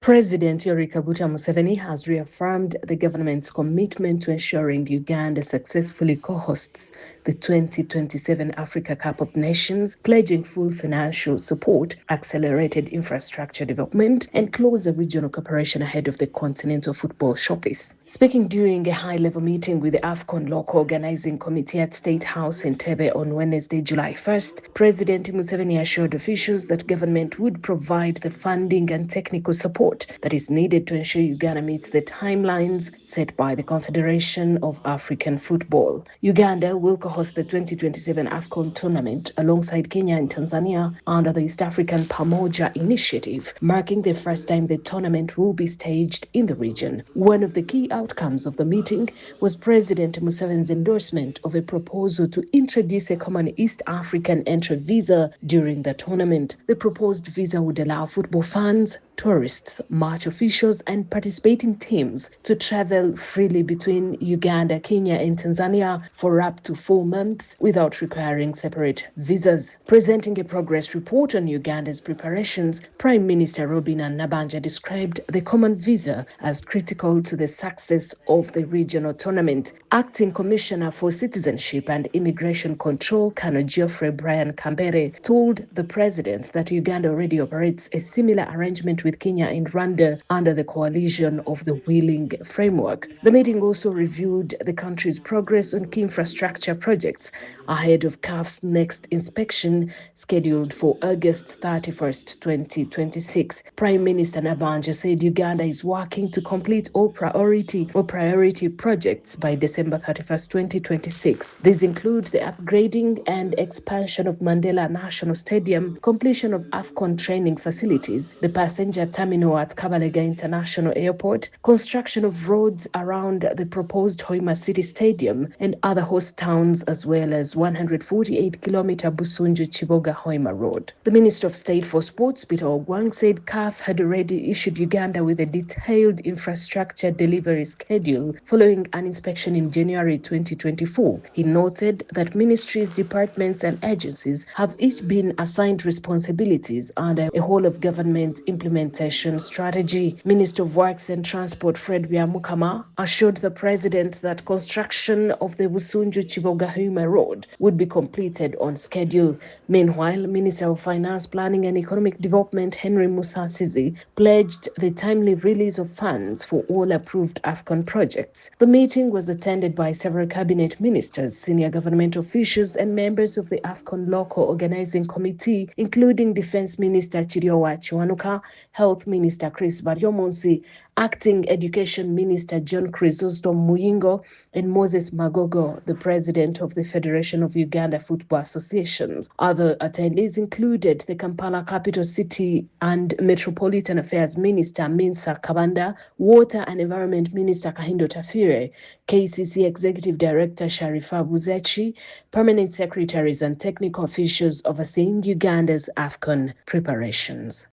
President Museveni has reaffirmed the government's commitment to ensuring Uganda successfully co-hosts the 2027 Africa Cup of Nations, pledging full financial support, accelerated infrastructure development, and closer regional cooperation ahead of the Continental Football Showcase. Speaking during a high-level meeting with the Afcon Local Organizing Committee at State House in Entebbe on Wednesday, July 1st, President Museveni assured officials that government would provide the funding and technical support that is needed to ensure Uganda meets the timelines set by the Confederation of African Football. Uganda will co-host the 2027 Afcon tournament alongside Kenya and Tanzania under the East African Pamoja initiative, marking the first time the tournament will be staged in the region. One of the key outcomes of the meeting was President Museveni's endorsement of a proposal to introduce a common East African entry visa during the tournament. The proposed visa would allow football fans, tourists, match officials, and participating teams to travel freely between Uganda, Kenya, and Tanzania for up to 4 months without requiring separate visas. Presenting a progress report on Uganda's preparations, Prime Minister Robin Nabanja described the common visa as critical to the success of the regional tournament. Acting Commissioner for Citizenship and Immigration Control, Colonel Geoffrey Brian Kambere, told the President that Uganda already operates a similar arrangement with Kenya and Rwanda under the coalition of the Wheeling framework. The meeting also reviewed the country's progress on key infrastructure projects ahead of CAF's next inspection scheduled for August 31st, 2026. Prime Minister Nabanja said Uganda is working to complete all priority projects by December 31st, 2026. These include the upgrading and expansion of Mandela National Stadium, completion of Afcon training facilities, the passenger terminal at Kabalega International Airport, construction of roads around the proposed Hoima City Stadium and other host towns, as well as 148-kilometer Busunju-Chiboga Hoima Road. The Minister of State for Sports, Peter Ogwang, said CAF had already issued Uganda with a detailed infrastructure delivery schedule following an inspection in January 2024. He noted that ministries, departments, and agencies have each been assigned responsibilities under a whole-of-government implementation strategy. Minister of Works and Transport Fred Byamukama assured the President that construction of the Busunju-Chiboga-Hoima Road would be completed on schedule. Meanwhile, Minister of Finance, Planning and Economic Development Henry Musasizi pledged the timely release of funds for all approved Afcon projects. The meeting was attended by several cabinet ministers, senior government officials, and members of the Afcon Local Organizing Committee, including Defense Minister Chiriowa Chiwanuka, Health Minister Chris Baryomonsi, Acting Education Minister John Chrysostom Muyingo, and Moses Magogo, the President of the Federation of Uganda Football Associations. Other attendees included the Kampala Capital City and Metropolitan Affairs Minister Minsa Kabanda, Water and Environment Minister Kahindo Tafire, KCC Executive Director Sharifa Buzechi, permanent secretaries and technical officials overseeing Uganda's Afcon preparations.